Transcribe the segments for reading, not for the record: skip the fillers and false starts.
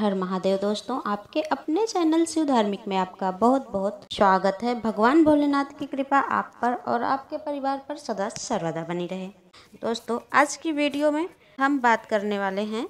हर महादेव। दोस्तों, आपके अपने चैनल शिव धार्मिक में आपका बहुत बहुत स्वागत है। भगवान भोलेनाथ की कृपा आप पर और आपके परिवार पर सदा सर्वदा बनी रहे। दोस्तों, आज की वीडियो में हम बात करने वाले हैं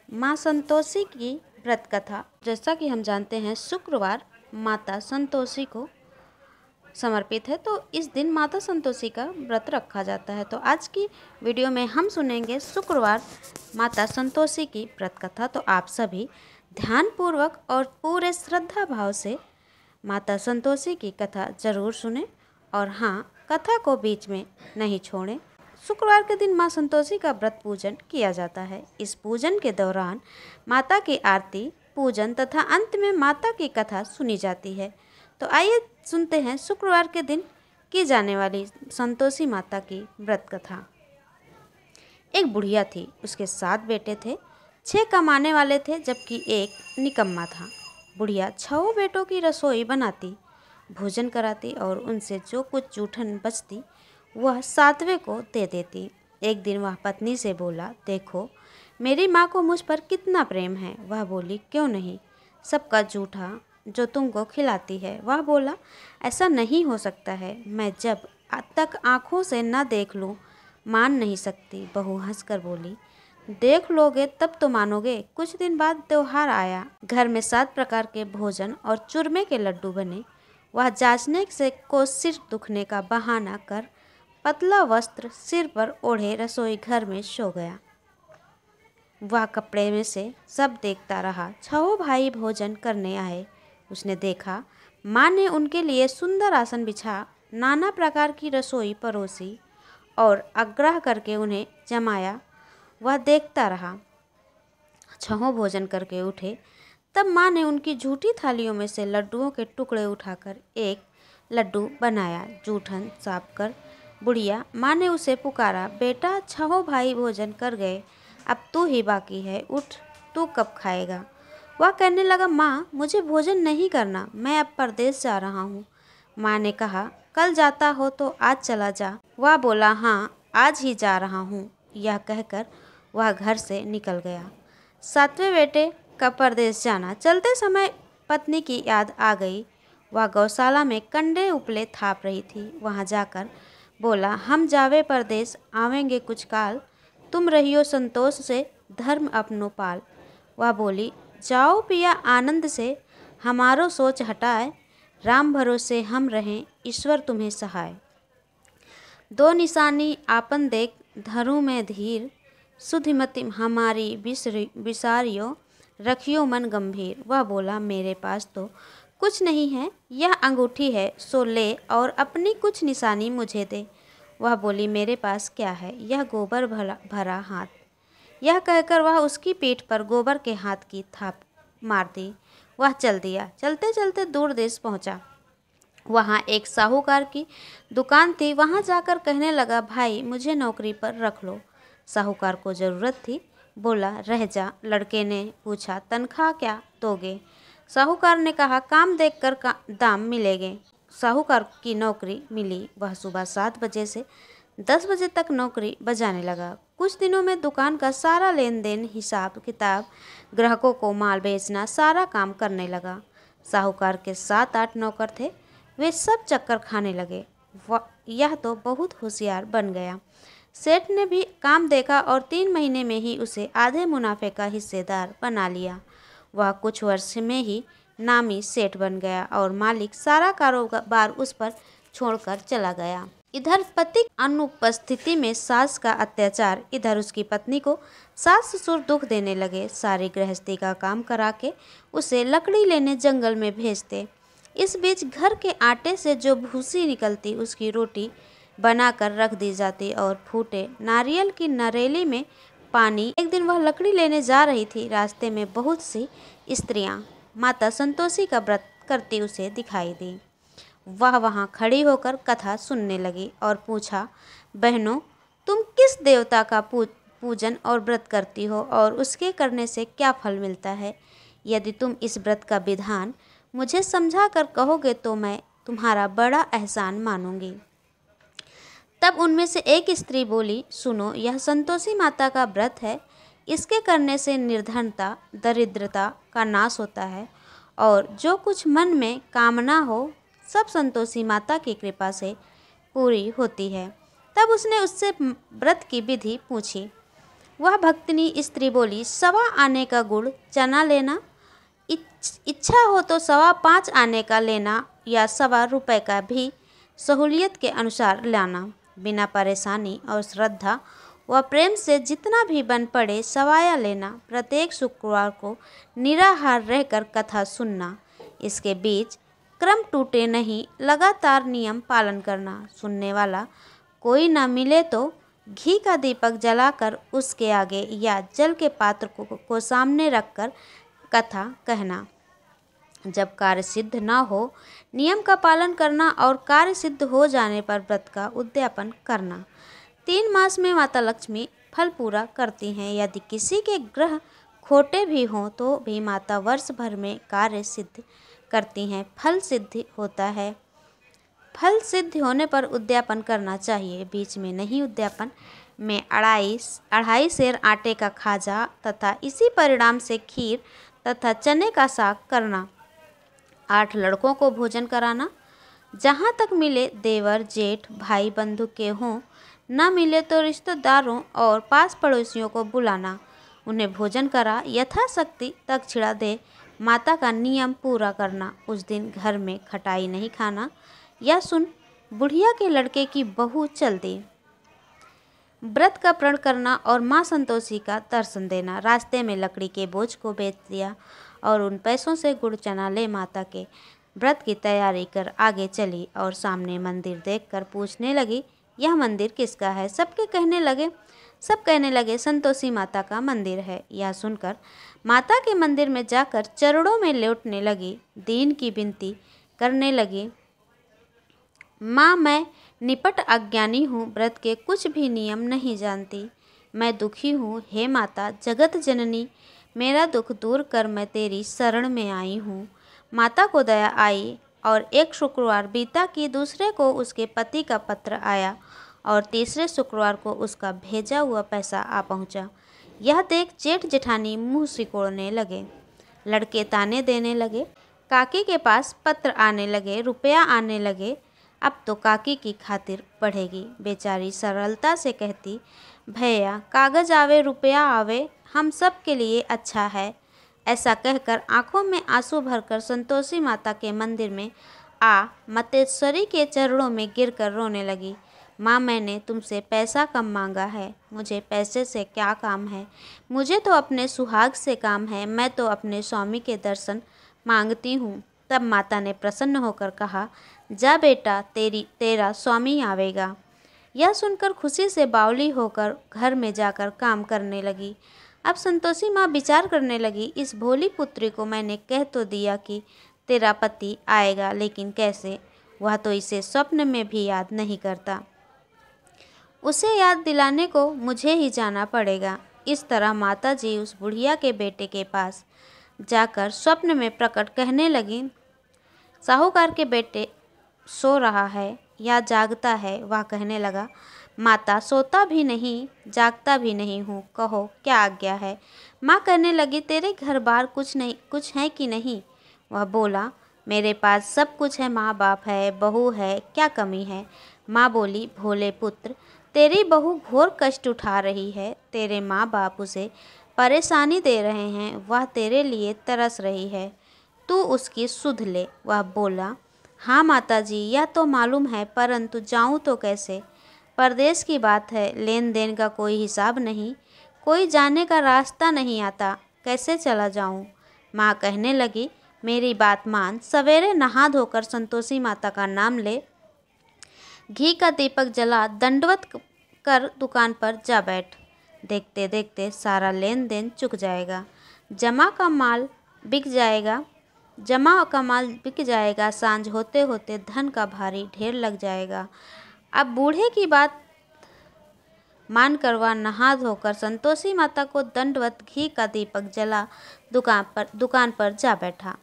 माँ संतोषी की व्रत कथा। जैसा कि हम जानते हैं, शुक्रवार माता संतोषी को समर्पित है, तो इस दिन माता संतोषी का व्रत रखा जाता है। तो आज की वीडियो में हम सुनेंगे शुक्रवार माता संतोषी की व्रत कथा। तो आप सभी ध्यानपूर्वक और पूरे श्रद्धा भाव से माता संतोषी की कथा जरूर सुने और हाँ, कथा को बीच में नहीं छोड़ें। शुक्रवार के दिन माँ संतोषी का व्रत पूजन किया जाता है। इस पूजन के दौरान माता की आरती, पूजन तथा अंत में माता की कथा सुनी जाती है। तो आइए सुनते हैं शुक्रवार के दिन की जाने वाली संतोषी माता की व्रत कथा। एक बुढ़िया थी, उसके 7 बेटे थे। 6 कमाने वाले थे जबकि एक निकम्मा था। बुढ़िया 6 बेटों की रसोई बनाती, भोजन कराती और उनसे जो कुछ जूठन बचती वह 7वें को दे देती। एक दिन वह पत्नी से बोला, देखो मेरी माँ को मुझ पर कितना प्रेम है। वह बोली, क्यों नहीं, सबका जूठा जो तुमको खिलाती है। वह बोला, ऐसा नहीं हो सकता है, मैं जब तक आँखों से न देख लूँ मान नहीं सकती। बहू हंसकर बोली, देख लोगे तब तो मानोगे। कुछ दिन बाद त्योहार आया। घर में 7 प्रकार के भोजन और चूरमे के लड्डू बने। वह जांचने से को सिर दुखने का बहाना कर पतला वस्त्र सिर पर ओढ़े रसोई घर में सो गया। वह कपड़े में से सब देखता रहा। 6 भाई भोजन करने आए। उसने देखा माँ ने उनके लिए सुंदर आसन बिछा, नाना प्रकार की रसोई परोसी और आग्रह करके उन्हें जमाया। वह देखता रहा। 6 भोजन करके उठे, तब माँ ने उनकी झूठी थालियों में से लड्डुओं के टुकड़े उठाकर एक लड्डू बनाया। जूठन साफ कर बुढ़िया माँ ने उसे पुकारा, बेटा 6 भाई भोजन कर गए, अब तू ही बाकी है, उठ, तू कब खाएगा। वह कहने लगा, माँ मुझे भोजन नहीं करना, मैं अब परदेश जा रहा हूँ। माँ ने कहा, कल जाता हो तो आज चला जा। वह बोला, हाँ आज ही जा रहा हूँ। यह कहकर वह घर से निकल गया। 7वें बेटे का परदेश जाना। चलते समय पत्नी की याद आ गई। वह गौशाला में कंडे उपले थाप रही थी। वहाँ जाकर बोला, हम जावे परदेश, आवेंगे कुछ काल, तुम रहियो संतोष से, धर्म अपनो पाल। वह बोली, जाओ पिया आनंद से, हमारो सोच हटाए, राम भरोसे हम रहें, ईश्वर तुम्हें सहाय। 2 निशानी आपन देख, धरूं में धीर, सुधिमति हमारी विसारियो, रखियो मन गंभीर। वह बोला, मेरे पास तो कुछ नहीं है, यह अंगूठी है, सो ले और अपनी कुछ निशानी मुझे दे। वह बोली, मेरे पास क्या है, यह गोबर भरा हाथ। यह कहकर वह उसकी पीठ पर गोबर के हाथ की थाप मार दी। वह चल दिया। चलते चलते दूर देश पहुंचा। वहाँ एक साहूकार की दुकान थी। वहाँ जाकर कहने लगा, भाई मुझे नौकरी पर रख लो। साहूकार को ज़रूरत थी, बोला, रह जा। लड़के ने पूछा, तनख्वाह क्या दोगे। साहूकार ने कहा, काम देखकर दाम मिलेंगे। साहूकार की नौकरी मिली। वह सुबह 7 बजे से 10 बजे तक नौकरी बजाने लगा। कुछ दिनों में दुकान का सारा लेन देन, हिसाब किताब, ग्राहकों को माल बेचना, सारा काम करने लगा। साहूकार के 7-8 नौकर थे, वे सब चक्कर खाने लगे। यह तो बहुत होशियार बन गया। सेठ ने भी काम देखा और 3 महीने में ही उसे आधे मुनाफे का हिस्सेदार बना लिया। वह कुछ वर्ष में ही नामी सेठ बन गया और मालिक सारा कारोबार उस पर छोड़कर चला गया। इधर पति अनुपस्थिति में सास का अत्याचार, इधर उसकी पत्नी को सास ससुर दुख देने लगे। सारी गृहस्थी का काम करा के उसे लकड़ी लेने जंगल में भेजते। इस बीच घर के आटे से जो भूसी निकलती उसकी रोटी बनाकर रख दी जाती और फूटे नारियल की नरेली में पानी। एक दिन वह लकड़ी लेने जा रही थी। रास्ते में बहुत सी स्त्रियां माता संतोषी का व्रत करती उसे दिखाई दी। वह वहाँ खड़ी होकर कथा सुनने लगी और पूछा, बहनों तुम किस देवता का पूजन और व्रत करती हो और उसके करने से क्या फल मिलता है। यदि तुम इस व्रत का विधान मुझे समझा कर कहोगे तो मैं तुम्हारा बड़ा एहसान मानूंगी। तब उनमें से एक स्त्री बोली, सुनो, यह संतोषी माता का व्रत है। इसके करने से निर्धनता, दरिद्रता का नाश होता है और जो कुछ मन में कामना हो सब संतोषी माता की कृपा से पूरी होती है। तब उसने उससे व्रत की विधि पूछी। वह भक्तिनी स्त्री बोली, 1.25 आने का गुड़ चना लेना, इच्छा हो तो 5.25 आने का लेना या 1.25 रुपये का भी सहूलियत के अनुसार लाना। बिना परेशानी और श्रद्धा व प्रेम से जितना भी बन पड़े सवाया लेना। प्रत्येक शुक्रवार को निराहार रहकर कथा सुनना। इसके बीच क्रम टूटे नहीं, लगातार नियम पालन करना। सुनने वाला कोई न मिले तो घी का दीपक जलाकर उसके आगे या जल के पात्र को सामने रखकर कथा कहना। जब कार्य सिद्ध न हो नियम का पालन करना और कार्य सिद्ध हो जाने पर व्रत का उद्यापन करना। 3 मास में माता लक्ष्मी फल पूरा करती हैं। यदि किसी के ग्रह खोटे भी हों तो भी माता वर्ष भर में कार्य सिद्ध करती हैं, फल सिद्ध होता है। फल सिद्ध होने पर उद्यापन करना चाहिए, बीच में नहीं। उद्यापन में 2.5 सेर आटे का खाजा तथा इसी परिणाम से खीर तथा चने का साग करना। 8 लड़कों को भोजन कराना। जहाँ तक मिले देवर जेठ भाई बंधु के हों, न मिले तो रिश्तेदारों और पास पड़ोसियों को बुलाना, उन्हें भोजन करा यथाशक्ति दक्षिणा दे माता का नियम पूरा करना। उस दिन घर में खटाई नहीं खाना। या सुन, बुढ़िया के लड़के की बहू चल दी। व्रत का प्रण करना और माँ संतोषी का दर्शन देना। रास्ते में लकड़ी के बोझ को बेच दिया और उन पैसों से गुड़ चना ले माता के व्रत की तैयारी कर आगे चली और सामने मंदिर देखकर पूछने लगी, यह मंदिर किसका है? सब कहने लगे संतोषी माता का मंदिर है। यह सुनकर माता के मंदिर में जाकर चरणों में लौटने लगी, दीन की विनती करने लगी, माँ मैं निपट अज्ञानी हूँ, व्रत के कुछ भी नियम नहीं जानती, मैं दुखी हूँ। हे माता जगत जननी, मेरा दुख दूर कर, मैं तेरी शरण में आई हूँ। माता को दया आई और एक शुक्रवार बीता कि दूसरे को उसके पति का पत्र आया और तीसरे शुक्रवार को उसका भेजा हुआ पैसा आ पहुँचा। यह देख जेठ जेठानी मुँह सिकोड़ने लगे, लड़के ताने देने लगे, काकी के पास पत्र आने लगे, रुपया आने लगे। अब तो काकी की खातिर बढ़ेगी। बेचारी सरलता से कहती, भैया कागज आवे रुपया आवे, हम सब के लिए अच्छा है। ऐसा कहकर आंखों में आंसू भरकर संतोषी माता के मंदिर में आ मतेश्वरी के चरणों में गिरकर रोने लगी। माँ मैंने तुमसे पैसा कम मांगा है, मुझे पैसे से क्या काम है, मुझे तो अपने सुहाग से काम है, मैं तो अपने स्वामी के दर्शन मांगती हूँ। तब माता ने प्रसन्न होकर कहा, जा बेटा तेरा स्वामी आवेगा। यह सुनकर खुशी से बावली होकर घर में जाकर काम करने लगी। अब संतोषी माँ विचार करने लगी, इस भोली पुत्री को मैंने कह तो दिया कि तेरा पति आएगा, लेकिन कैसे? वह तो इसे स्वप्न में भी याद नहीं करता। उसे याद दिलाने को मुझे ही जाना पड़ेगा। इस तरह माता जी उस बुढ़िया के बेटे के पास जाकर स्वप्न में प्रकट कहने लगी, साहूकार के बेटे सो रहा है या जागता है? वह कहने लगा, माता सोता भी नहीं जागता भी नहीं हूँ, कहो क्या आज्ञा है? माँ कहने लगी, तेरे घर बार कुछ है कि नहीं? वह बोला, मेरे पास सब कुछ है, माँ बाप है, बहू है, क्या कमी है? माँ बोली, भोले पुत्र तेरी बहू घोर कष्ट उठा रही है, तेरे माँ बाप उसे परेशानी दे रहे हैं, वह तेरे लिए तरस रही है, तू उसकी सुध ले। वह बोला, हाँ माताजी यह तो मालूम है, परंतु जाऊँ तो कैसे? परदेश की बात है, लेन देन का कोई हिसाब नहीं, कोई जाने का रास्ता नहीं आता, कैसे चला जाऊँ? माँ कहने लगी, मेरी बात मान, सवेरे नहा धोकर संतोषी माता का नाम ले, घी का दीपक जला, दंडवत कर दुकान पर जा बैठ। देखते देखते सारा लेन देन चुक जाएगा, जमा का माल बिक जाएगा, सांझ होते होते धन का भारी ढेर लग जाएगा। अब बूढ़े की बात मान कर वह नहा धोकर संतोषी माता को दंडवत घी का दीपक जला दुकान पर जा बैठा।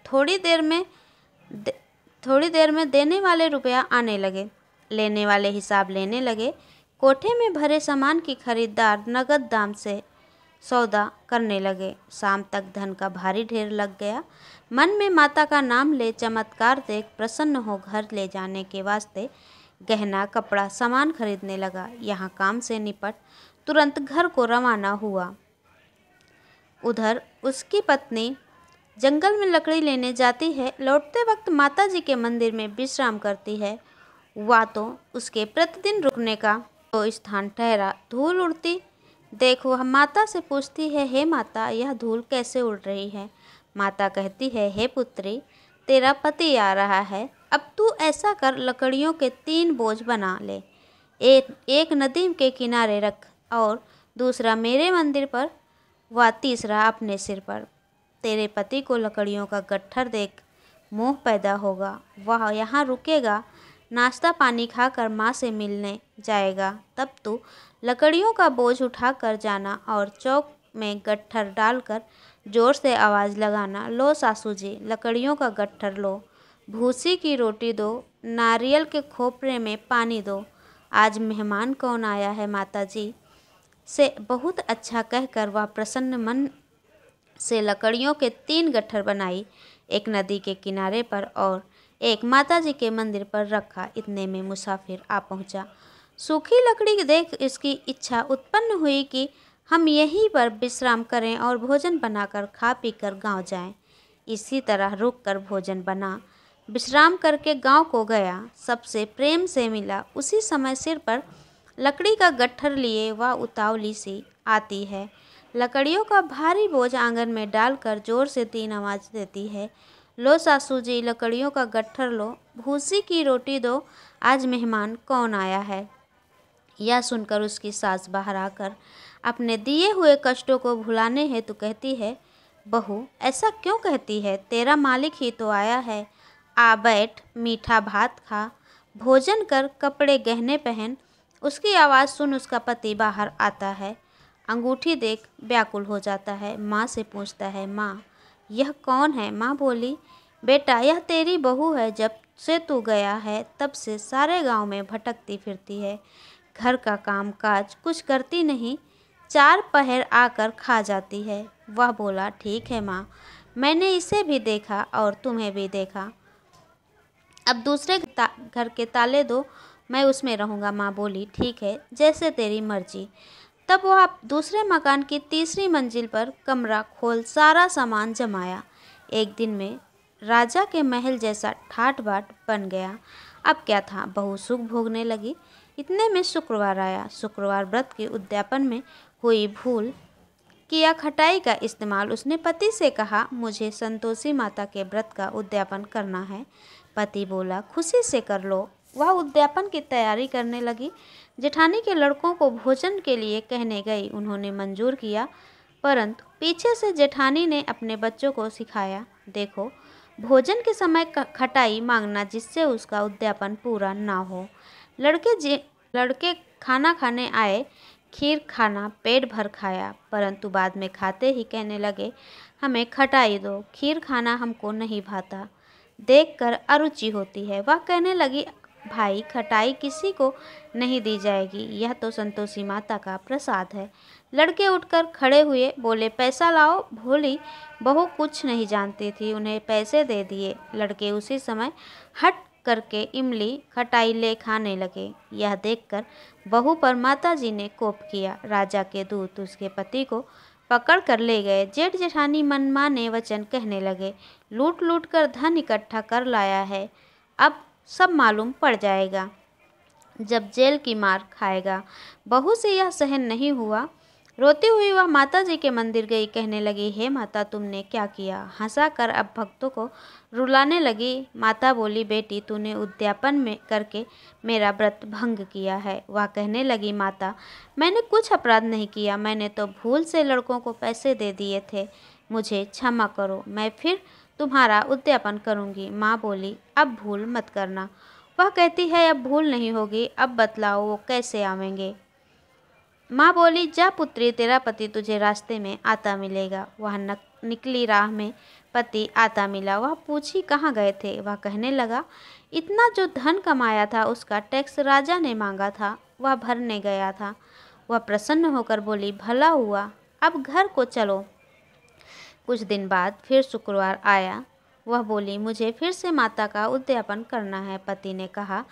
थोड़ी देर में देने वाले रुपया आने लगे। लेने वाले हिसाब लेने लगे। कोठे में भरे सामान की खरीदार नगद दाम से सौदा करने लगे। शाम तक धन का भारी ढेर लग गया। मन में माता का नाम ले चमत्कार देख प्रसन्न हो घर ले जाने के वास्ते गहना कपड़ा सामान खरीदने लगा। यहाँ काम से निपट तुरंत घर को रवाना हुआ। उधर उसकी पत्नी जंगल में लकड़ी लेने जाती है। लौटते वक्त माता जी के मंदिर में विश्राम करती है। वह तो उसके प्रतिदिन रुकने का तो स्थान ठहरा। धूल उड़ती देख वह माता से पूछती है, हे माता, यह धूल कैसे उड़ रही है? माता कहती है, हे पुत्री, तेरा पति आ रहा है। अब तू ऐसा कर, लकड़ियों के 3 बोझ बना ले। एक नदी के किनारे रख और दूसरा मेरे मंदिर पर व तीसरा अपने सिर पर। तेरे पति को लकड़ियों का गट्ठर देख मोह पैदा होगा। वह यहाँ रुकेगा, नाश्ता पानी खाकर माँ से मिलने जाएगा। तब तू लकड़ियों का बोझ उठाकर जाना और चौक में गट्ठर डालकर जोर से आवाज़ लगाना, लो सासू जी, लकड़ियों का गट्ठर लो, भूसी की रोटी दो, नारियल के खोपरे में पानी दो। आज मेहमान कौन आया है माता जी? से बहुत अच्छा कहकर वह प्रसन्न मन से लकड़ियों के 3 गट्ठर बनाई। एक नदी के किनारे पर और एक माता जी के मंदिर पर रखा। इतने में मुसाफिर आ पहुंचा। सूखी लकड़ी देख इसकी इच्छा उत्पन्न हुई कि हम यहीं पर विश्राम करें और भोजन बनाकर खा पीकर गांव जाएं। इसी तरह रुककर भोजन बना, विश्राम करके गांव को गया। सबसे प्रेम से मिला। उसी समय सिर पर लकड़ी का गट्ठर लिए वह उतावली सी आती है। लकड़ियों का भारी बोझ आंगन में डालकर जोर से 3 आवाज़ देती है, लो सासू जी, लकड़ियों का गट्ठर लो, भूसी की रोटी दो, आज मेहमान कौन आया है? यह सुनकर उसकी सास बाहर आकर अपने दिए हुए कष्टों को भुलाने हेतु कहती है, बहू, ऐसा क्यों कहती है? तेरा मालिक ही तो आया है। आ बैठ, मीठा भात खा, भोजन कर, कपड़े गहने पहन। उसकी आवाज़ सुन उसका पति बाहर आता है। अंगूठी देख व्याकुल हो जाता है। माँ से पूछता है, माँ, यह कौन है? माँ बोली, बेटा, यह तेरी बहू है। जब से तू गया है तब से सारे गांव में भटकती फिरती है। घर का काम काज कुछ करती नहीं, 4 पहर आकर खा जाती है। वह बोला, ठीक है माँ, मैंने इसे भी देखा और तुम्हें भी देखा। अब दूसरे घर के ताले दो, मैं उसमें रहूँगा। माँ बोली, ठीक है, जैसे तेरी मर्जी। तब वह दूसरे मकान की तीसरी मंजिल पर कमरा खोल सारा सामान जमाया। एक दिन में राजा के महल जैसा ठाट बाट बन गया। अब क्या था, बहू सुख भोगने लगी। इतने में शुक्रवार आया। शुक्रवार व्रत के उद्यापन में हुई भूल किया खटाई का इस्तेमाल। उसने पति से कहा, मुझे संतोषी माता के व्रत का उद्यापन करना है। पति बोला, खुशी से कर लो। वह उद्यापन की तैयारी करने लगी। जेठानी के लड़कों को भोजन के लिए कहने गई। उन्होंने मंजूर किया, परंतु पीछे से जेठानी ने अपने बच्चों को सिखाया, देखो, भोजन के समय खटाई मांगना, जिससे उसका उद्यापन पूरा ना हो। लड़के खाना खाने आए। खीर खाना पेट भर खाया, परंतु बाद में खाते ही कहने लगे, हमें खटाई दो, खीर खाना हमको नहीं भाता, देखकर अरुचि होती है। वह कहने लगी, भाई, खटाई किसी को नहीं दी जाएगी, यह तो संतोषी माता का प्रसाद है। लड़के उठकर खड़े हुए, बोले, पैसा लाओ। भोली बहू कुछ नहीं जानती थी, उन्हें पैसे दे दिए। लड़के उसी समय हट करके इमली खटाई ले खाने लगे। यह देखकर बहू पर माताजी ने कोप किया। राजा के दूत उसके पति को पकड़ कर ले गए। जेठ जेठानी मनमाने वचन कहने लगे, लूट लूट कर धन इकट्ठा कर लाया है, अब सब मालूम पड़ जाएगा, जब जेल की मार खाएगा। बहू से यह सहन नहीं हुआ। रोती हुई वह माता जी के मंदिर गई। कहने लगी, हे माता, तुमने क्या किया? हंसा कर अब भक्तों को रुलाने लगी। माता बोली, बेटी, तूने उद्यापन में करके मेरा व्रत भंग किया है। वह कहने लगी, माता, मैंने कुछ अपराध नहीं किया, मैंने तो भूल से लड़कों को पैसे दे दिए थे, मुझे क्षमा करो, मैं फिर तुम्हारा उद्यापन करूँगी। माँ बोली, अब भूल मत करना। वह कहती है, अब भूल नहीं होगी, अब बतलाओ वो कैसे आवेंगे? माँ बोली, जा पुत्री, तेरा पति तुझे रास्ते में आता मिलेगा। वह निकली राह में पति आता मिला। वह पूछी, कहाँ गए थे? वह कहने लगा, इतना जो धन कमाया था उसका टैक्स राजा ने मांगा था, वह भरने गया था। वह प्रसन्न होकर बोली, भला हुआ, अब घर को चलो। कुछ दिन बाद फिर शुक्रवार आया। वह बोली, मुझे फिर से माता का उद्यापन करना है। पति ने कहा,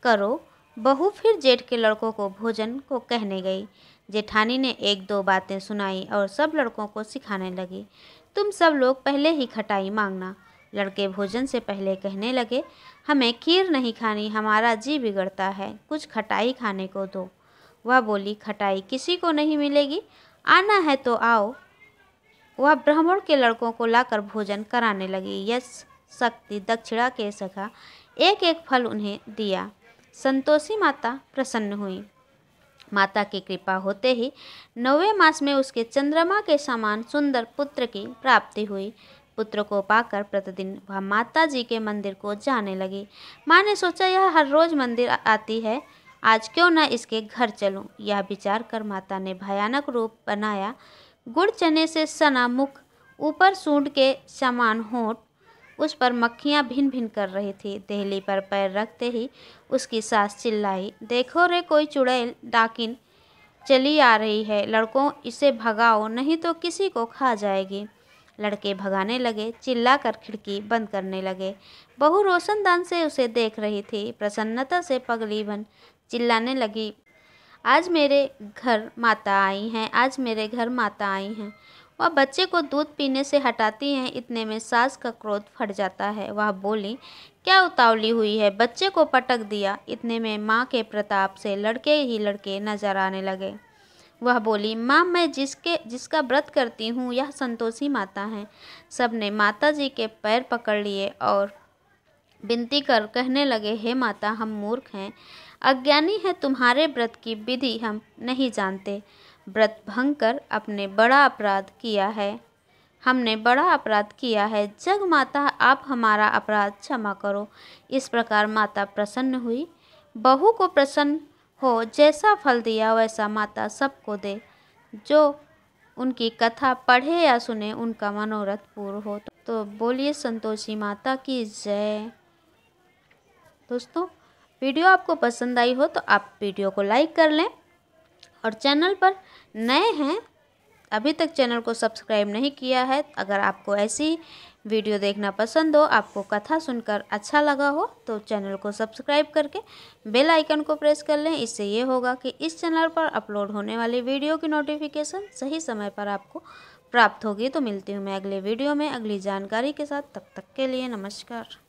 करो। बहू फिर जेठ के लड़कों को भोजन को कहने गई। जेठानी ने एक दो बातें सुनाई और सब लड़कों को सिखाने लगी, तुम सब लोग पहले ही खटाई मांगना। लड़के भोजन से पहले कहने लगे, हमें खीर नहीं खानी, हमारा जी बिगड़ता है, कुछ खटाई खाने को दो। वह बोली, खटाई किसी को नहीं मिलेगी, आना है तो आओ। वह ब्राह्मण के लड़कों को लाकर भोजन कराने लगी। यश शक्ति दक्षिणा के सखा एक एक फल उन्हें दिया। संतोषी माता प्रसन्न हुई। माता की कृपा होते ही 9वें मास में उसके चंद्रमा के समान सुंदर पुत्र की प्राप्ति हुई। पुत्र को पाकर प्रतिदिन वह माता जी के मंदिर को जाने लगी। माँ ने सोचा, यह हर रोज मंदिर आती है, आज क्यों न इसके घर चलूं। यह विचार कर माता ने भयानक रूप बनाया। गुड़ चने से सना मुख, ऊपर सूंड के समान होंठ, उस पर मक्खियाँ भिन भिन कर रही थी। देहली पर पैर रखते ही उसकी सास चिल्लाई, देखो रे, कोई चुड़ैल डाकिन चली आ रही है, लड़कों इसे भगाओ, नहीं तो किसी को खा जाएगी। लड़के भगाने लगे, चिल्लाकर खिड़की बंद करने लगे। बहू रोशनदान से उसे देख रही थी। प्रसन्नता से पगली बन चिल्लाने लगी, आज मेरे घर माता आई हैं, आज मेरे घर माता आई हैं। वह बच्चे को दूध पीने से हटाती हैं, इतने में सास का क्रोध फट जाता है। वह बोली, क्या उतावली हुई है, बच्चे को पटक दिया। इतने में माँ के प्रताप से लड़के ही लड़के नजर आने लगे। वह बोली, माँ, मैं जिसका व्रत करती हूँ यह संतोषी माता हैं। सबने माता जी के पैर पकड़ लिए और विनती कर कहने लगे, हे माता, हम मूर्ख हैं, अज्ञानी है, तुम्हारे व्रत की विधि हम नहीं जानते। व्रत भंग कर हमने बड़ा अपराध किया है, जग माता आप हमारा अपराध क्षमा करो। इस प्रकार माता प्रसन्न हुई। बहू को प्रसन्न हो, जैसा फल दिया वैसा माता सबको दे। जो उनकी कथा पढ़े या सुने उनका मनोरथ पूर्ण हो। तो बोलिए संतोषी माता की जय। दोस्तों, वीडियो आपको पसंद आई हो तो आप वीडियो को लाइक कर लें, और चैनल पर नए हैं, अभी तक चैनल को सब्सक्राइब नहीं किया है, अगर आपको ऐसी वीडियो देखना पसंद हो, आपको कथा सुनकर अच्छा लगा हो, तो चैनल को सब्सक्राइब करके बेल आइकन को प्रेस कर लें। इससे ये होगा कि इस चैनल पर अपलोड होने वाली वीडियो की नोटिफिकेशन सही समय पर आपको प्राप्त होगी। तो मिलती हूँ मैं अगले वीडियो में अगली जानकारी के साथ, तब तक के लिए नमस्कार।